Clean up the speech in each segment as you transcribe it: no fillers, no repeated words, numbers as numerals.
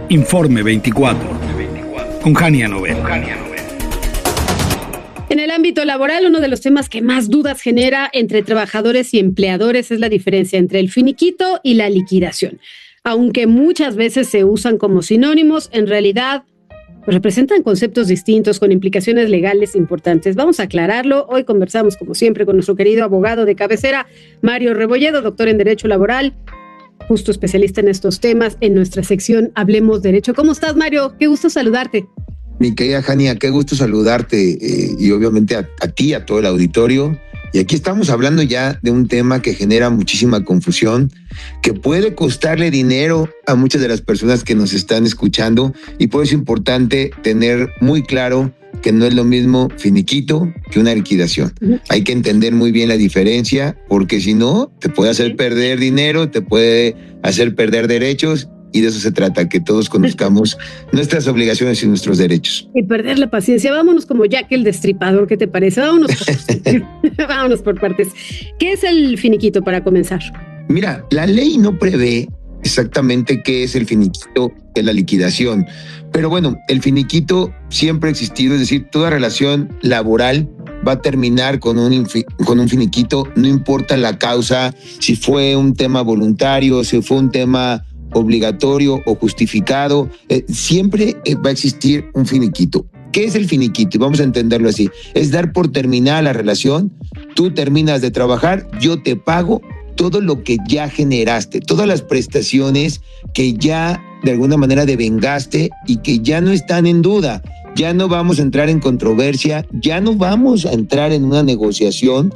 Informe 24, con Jania Novel. En el ámbito laboral, uno de los temas que más dudas genera entre trabajadores y empleadores es la diferencia entre el finiquito y la liquidación. Aunque muchas veces se usan como sinónimos, en realidad representan conceptos distintos con implicaciones legales importantes. Vamos a aclararlo. Hoy conversamos, como siempre, con nuestro querido abogado de cabecera, Mario Rebolledo, doctor en Derecho Laboral, justo especialista en estos temas, en nuestra sección Hablemos Derecho. ¿Cómo estás, Mario? Qué gusto saludarte. Mi querida Jania, qué gusto saludarte y obviamente a ti, a todo el auditorio. Y aquí estamos hablando ya de un tema que genera muchísima confusión, que puede costarle dinero a muchas de las personas que nos están escuchando, y por eso es importante tener muy claro que no es lo mismo finiquito que una liquidación. Hay que entender muy bien la diferencia, porque si no, te puede hacer perder dinero, te puede hacer perder derechos. Y de eso se trata, que todos conozcamos nuestras obligaciones y nuestros derechos. Y perder la paciencia. Vámonos como Jack el Destripador, ¿qué te parece? Vámonos por partes. ¿Qué es el finiquito para comenzar? Mira, la ley no prevé exactamente qué es el finiquito, qué es la liquidación. Pero bueno, el finiquito siempre ha existido, es decir, toda relación laboral va a terminar con un finiquito, no importa la causa, si fue un tema voluntario, si fue un tema obligatorio o justificado, siempre va a existir un finiquito. ¿Qué es el finiquito? Y vamos a entenderlo así. Es dar por terminada la relación. Tú terminas de trabajar, yo te pago todo lo que ya generaste, todas las prestaciones que ya de alguna manera devengaste y que ya no están en duda. Ya no vamos a entrar en controversia, ya no vamos a entrar en una negociación.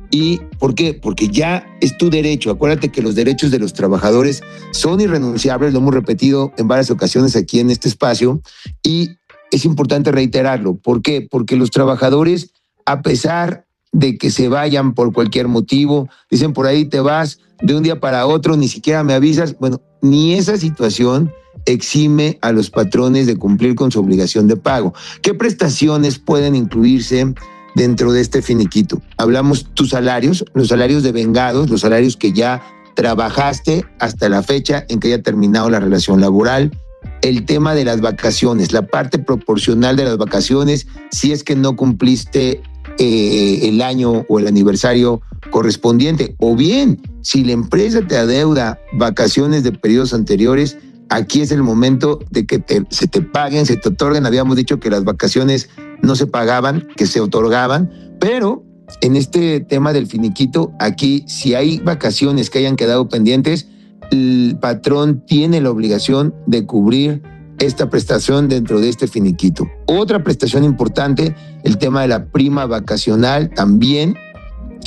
¿Y por qué? Porque ya es tu derecho. Acuérdate que los derechos de los trabajadores son irrenunciables, lo hemos repetido en varias ocasiones aquí en este espacio, y es importante reiterarlo. ¿Por qué? Porque los trabajadores, a pesar de que se vayan por cualquier motivo, dicen por ahí te vas de un día para otro, ni siquiera me avisas, bueno, ni esa situación exime a los patrones de cumplir con su obligación de pago. ¿Qué prestaciones pueden incluirse dentro de este finiquito? Hablamos tus salarios, los salarios devengados, los salarios que ya trabajaste hasta la fecha en que haya terminado la relación laboral, el tema de las vacaciones, la parte proporcional de las vacaciones, si es que no cumpliste el año o el aniversario correspondiente, o bien si la empresa te adeuda vacaciones de periodos anteriores, aquí es el momento de que se te paguen, se te otorguen. Habíamos dicho que las vacaciones no se pagaban, que se otorgaban, pero en este tema del finiquito, aquí si hay vacaciones que hayan quedado pendientes, el patrón tiene la obligación de cubrir esta prestación dentro de este finiquito. Otra prestación importante, el tema de la prima vacacional, también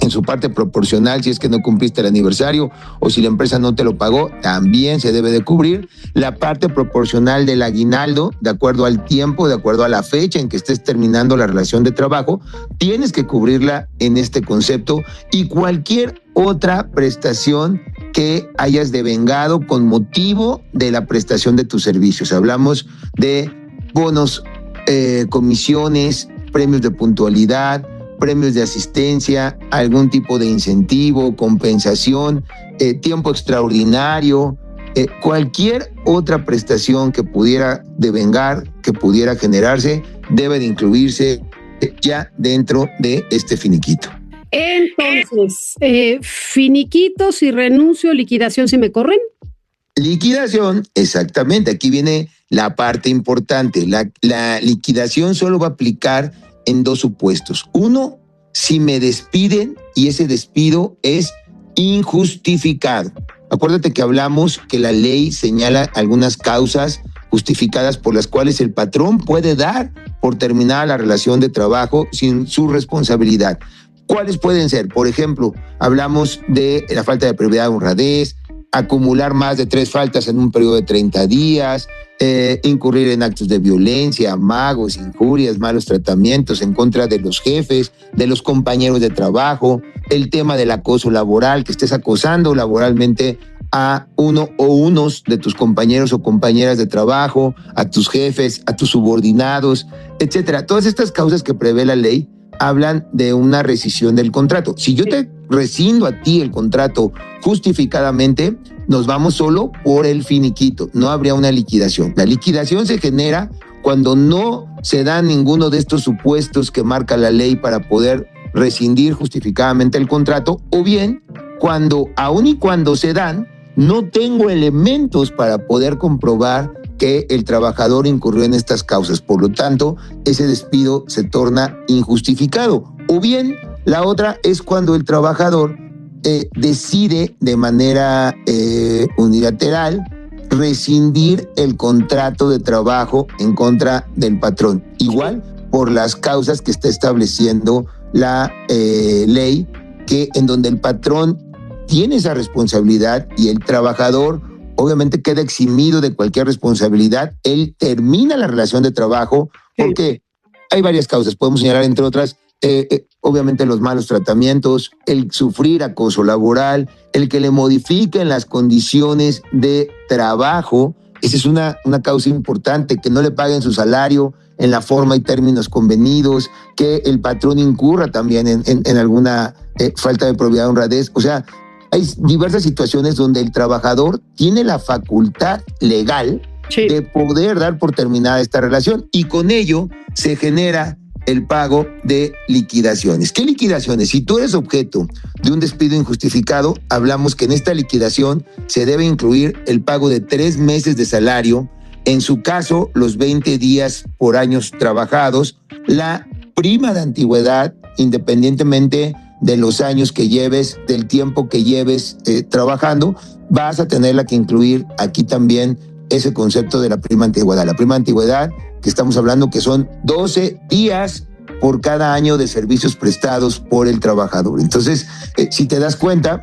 en su parte proporcional, si es que no cumpliste el aniversario o si la empresa no te lo pagó, también se debe de cubrir. La parte proporcional del aguinaldo, de acuerdo al tiempo, de acuerdo a la fecha en que estés terminando la relación de trabajo, tienes que cubrirla en este concepto, y cualquier otra prestación que hayas devengado con motivo de la prestación de tus servicios. Hablamos de bonos, comisiones, premios de puntualidad, premios de asistencia, algún tipo de incentivo, compensación, tiempo extraordinario, cualquier otra prestación que pudiera devengar, que pudiera generarse, debe de incluirse ya dentro de este finiquito. Entonces, finiquito si renuncio, liquidación si me corren. Liquidación, exactamente, aquí viene la parte importante. La liquidación solo va a aplicar en dos supuestos. Uno, si me despiden y ese despido es injustificado. Acuérdate que hablamos que la ley señala algunas causas justificadas por las cuales el patrón puede dar por terminada la relación de trabajo sin su responsabilidad. ¿Cuáles pueden ser? Por ejemplo, hablamos de la falta de probidad o honradez, acumular más de 3 faltas en un periodo de 30 días, incurrir en actos de violencia, amagos, injurias, malos tratamientos en contra de los jefes, de los compañeros de trabajo, el tema del acoso laboral, que estés acosando laboralmente a uno o unos de tus compañeros o compañeras de trabajo, a tus jefes, a tus subordinados, etcétera. Todas estas causas que prevé la ley hablan de una rescisión del contrato. Si yo te rescindo a ti el contrato justificadamente, nos vamos solo por el finiquito, no habría una liquidación. La liquidación se genera cuando no se da ninguno de estos supuestos que marca la ley para poder rescindir justificadamente el contrato, o bien cuando, aun y cuando se dan, no tengo elementos para poder comprobar que el trabajador incurrió en estas causas. Por lo tanto, ese despido se torna injustificado. O bien, la otra es cuando el trabajador decide de manera unilateral rescindir el contrato de trabajo en contra del patrón. Igual por las causas que está estableciendo la ley, que en donde el patrón tiene esa responsabilidad y el trabajador obviamente queda eximido de cualquier responsabilidad. Él termina la relación de trabajo porque hay varias causas. Podemos señalar, entre otras, obviamente los malos tratamientos, el sufrir acoso laboral, el que le modifiquen las condiciones de trabajo. Esa es una causa importante, que no le paguen su salario en la forma y términos convenidos, que el patrón incurra también en alguna falta de probidad o honradez. O sea, hay diversas situaciones donde el trabajador tiene la facultad legal de poder dar por terminada esta relación, y con ello se genera el pago de liquidaciones. ¿Qué liquidaciones? Si tú eres objeto de un despido injustificado, hablamos que en esta liquidación se debe incluir el pago de 3 meses de salario, en su caso los 20 días por años trabajados, la prima de antigüedad, independientemente de los años que lleves, del tiempo que lleves trabajando, vas a tenerla que incluir aquí también ese concepto de la prima antigüedad. La prima antigüedad, que estamos hablando que son 12 días por cada año de servicios prestados por el trabajador. Entonces, si te das cuenta,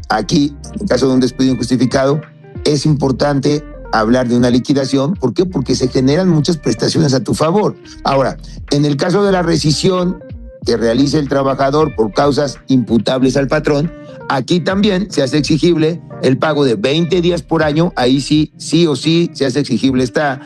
aquí, en caso de un despido injustificado, es importante hablar de una liquidación. ¿Por qué? Porque se generan muchas prestaciones a tu favor. Ahora, en el caso de la rescisión que realice el trabajador por causas imputables al patrón, aquí también se hace exigible el pago de 20 días por año. Ahí sí o sí se hace exigible esta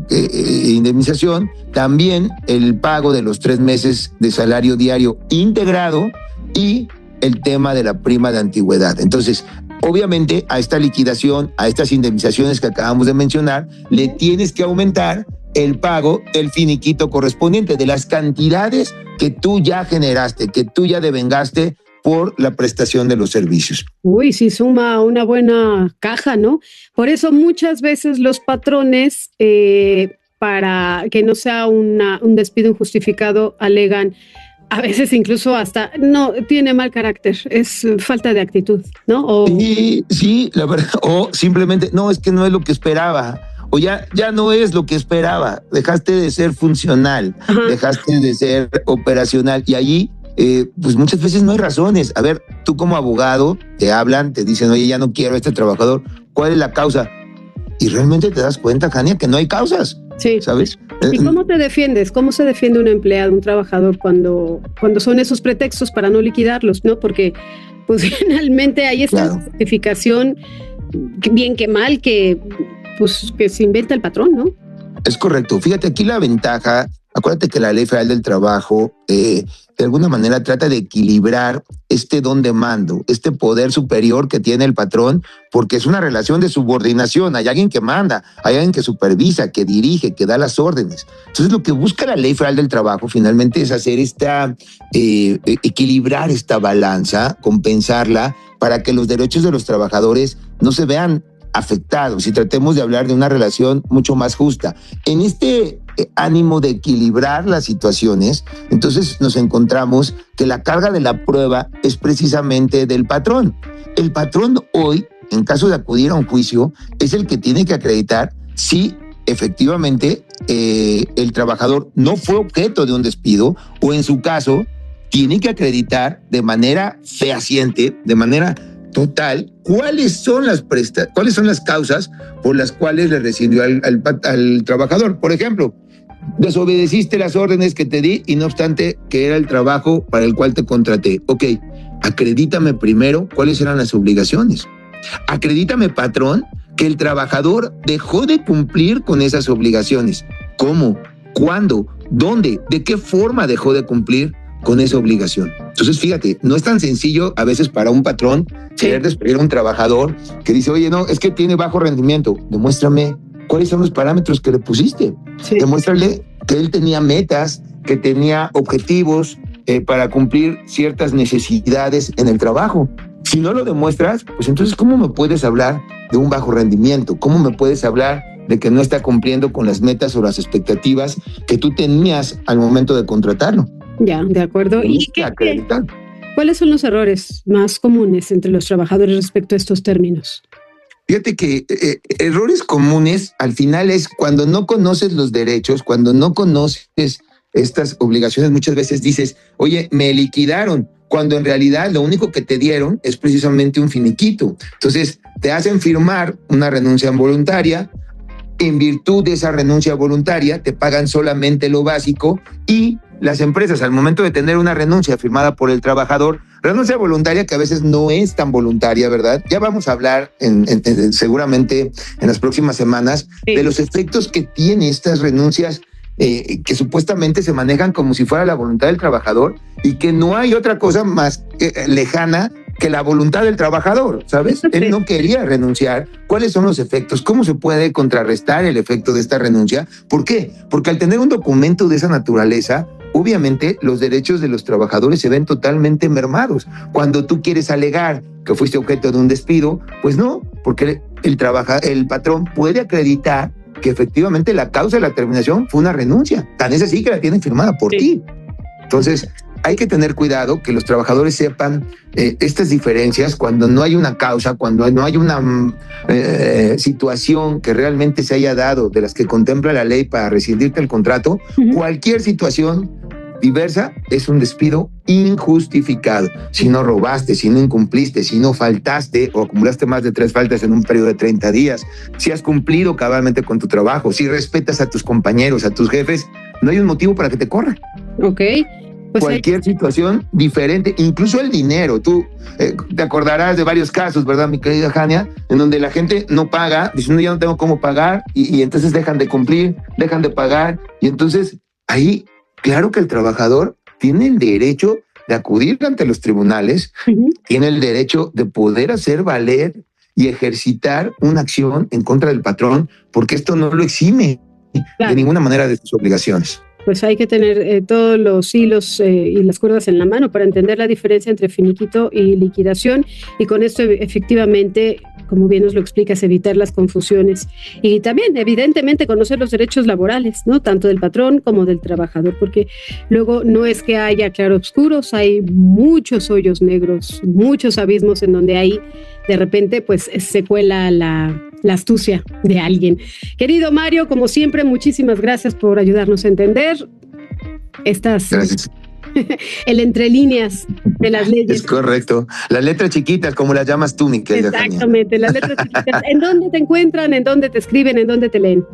indemnización. También el pago de los 3 meses de salario diario integrado y el tema de la prima de antigüedad. Entonces, obviamente, a esta liquidación, a estas indemnizaciones que acabamos de mencionar, le tienes que aumentar el pago del finiquito correspondiente, de las cantidades que tú ya generaste, que tú ya devengaste por la prestación de los servicios. Uy, sí suma una buena caja, ¿no? Por eso muchas veces los patrones, para que no sea un despido injustificado, alegan, a veces incluso hasta, no, tiene mal carácter, es falta de actitud, ¿no? Sí, la verdad, o simplemente, no, es que no es lo que esperaba, o ya no es lo que esperaba, dejaste de ser funcional, dejaste de ser operacional, y allí pues muchas veces no hay razones. A ver, tú como abogado te hablan, te dicen, oye, ya no quiero a este trabajador, ¿cuál es la causa? Y realmente te das cuenta, Jania, que no hay causas. Sí. ¿Sabes? ¿Y cómo te defiendes? ¿Cómo se defiende un empleado, un trabajador cuando son esos pretextos para no liquidarlos, ¿no? Porque pues finalmente hay esta justificación, bien que mal, que se inventa el patrón, ¿no? Es correcto. Fíjate, aquí la ventaja, acuérdate que la Ley Federal del Trabajo de alguna manera trata de equilibrar este don de mando, este poder superior que tiene el patrón, porque es una relación de subordinación. Hay alguien que manda, hay alguien que supervisa, que dirige, que da las órdenes. Entonces, lo que busca la Ley Federal del Trabajo finalmente es hacer equilibrar esta balanza, compensarla, para que los derechos de los trabajadores no se vean afectados y tratemos de hablar de una relación mucho más justa. En este ánimo de equilibrar las situaciones, entonces nos encontramos que la carga de la prueba es precisamente del patrón. El patrón hoy, en caso de acudir a un juicio, es el que tiene que acreditar si efectivamente el trabajador no fue objeto de un despido, o en su caso tiene que acreditar de manera fehaciente, de manera total, cuáles son las causas por las cuales le rescindió al trabajador. Por ejemplo, desobedeciste las órdenes que te di y no obstante que era el trabajo para el cual te contraté. Ok, acredítame primero cuáles eran las obligaciones. Acredítame, patrón, que el trabajador dejó de cumplir con esas obligaciones. ¿Cómo? ¿Cuándo? ¿Dónde? ¿De qué forma dejó de cumplir? con esa obligación. Entonces, fíjate, no es tan sencillo a veces para un patrón querer despedir a un trabajador que dice, oye, no, es que tiene bajo rendimiento. Demuéstrame cuáles son los parámetros que le pusiste. Sí. Demuéstrale que él tenía metas, que tenía objetivos para cumplir ciertas necesidades en el trabajo. Si no lo demuestras, pues entonces, ¿cómo me puedes hablar de un bajo rendimiento? ¿Cómo me puedes hablar de que no está cumpliendo con las metas o las expectativas que tú tenías al momento de contratarlo? Ya, de acuerdo. ¿Y cuáles son los errores más comunes entre los trabajadores respecto a estos términos? Fíjate que errores comunes al final es cuando no conoces los derechos, cuando no conoces estas obligaciones. Muchas veces dices, oye, me liquidaron, cuando en realidad lo único que te dieron es precisamente un finiquito. Entonces te hacen firmar una renuncia voluntaria. En virtud de esa renuncia voluntaria te pagan solamente lo básico, y las empresas, al momento de tener una renuncia firmada por el trabajador, renuncia voluntaria que a veces no es tan voluntaria, ¿verdad? Ya vamos a hablar seguramente en las próximas semanas de los efectos que tiene estas renuncias que supuestamente se manejan como si fuera la voluntad del trabajador, y que no hay otra cosa más lejana que la voluntad del trabajador, ¿sabes? Sí. Él no quería renunciar. ¿Cuáles son los efectos? ¿Cómo se puede contrarrestar el efecto de esta renuncia? ¿Por qué? Porque al tener un documento de esa naturaleza, obviamente los derechos de los trabajadores se ven totalmente mermados. Cuando tú quieres alegar que fuiste objeto de un despido, pues no, porque el patrón puede acreditar que efectivamente la causa de la terminación fue una renuncia. Tan es así que la tienen firmada por ti. Entonces, hay que tener cuidado que los trabajadores sepan estas diferencias cuando no hay una causa, cuando no hay una situación que realmente se haya dado de las que contempla la ley para rescindirte el contrato. Cualquier situación diversa es un despido injustificado. Si no robaste, si no incumpliste, si no faltaste o acumulaste más de 3 faltas en un periodo de 30 días, si has cumplido cabalmente con tu trabajo, si respetas a tus compañeros, a tus jefes, no hay un motivo para que te corran. Ok. Pues cualquier situación diferente, incluso el dinero. Tú te acordarás de varios casos, ¿verdad, mi querida Jania? En donde la gente no paga, diciendo ya no tengo cómo pagar, y entonces dejan de cumplir, dejan de pagar, y entonces ahí, claro que el trabajador tiene el derecho de acudir ante los tribunales, tiene el derecho de poder hacer valer y ejercitar una acción en contra del patrón, porque esto no lo exime de ninguna manera de sus obligaciones. Pues hay que tener todos los hilos y las cuerdas en la mano para entender la diferencia entre finiquito y liquidación, y con esto efectivamente, como bien nos lo explicas, evitar las confusiones y también evidentemente conocer los derechos laborales, ¿no? Tanto del patrón como del trabajador, porque luego no es que haya claroscuros, hay muchos hoyos negros, muchos abismos en donde ahí de repente pues se cuela la astucia de alguien. Querido Mario, como siempre, muchísimas gracias por ayudarnos a entender estas... Gracias. El entre líneas de las leyes. Es correcto. Las letras chiquitas, como las llamas tú, mi querida Jania. Exactamente, las letras chiquitas. ¿En dónde te encuentran? ¿En dónde te escriben? ¿En dónde te leen?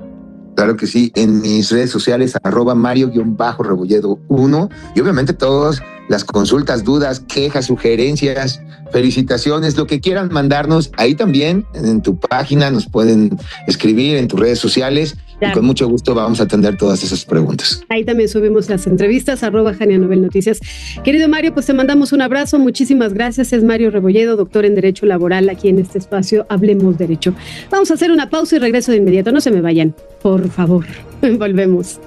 Claro que sí, en mis redes sociales, @Mario_Rebolledo1, y obviamente todas las consultas, dudas, quejas, sugerencias, felicitaciones, lo que quieran mandarnos, ahí también en tu página nos pueden escribir, en tus redes sociales, claro. Y con mucho gusto vamos a atender todas esas preguntas. Ahí también subimos las entrevistas, @JaniaNovel Noticias. Querido Mario, pues te mandamos un abrazo, muchísimas gracias. Es Mario Rebolledo, doctor en Derecho Laboral, aquí en este espacio Hablemos Derecho. Vamos a hacer una pausa y regreso de inmediato, no se me vayan, por favor. Volvemos.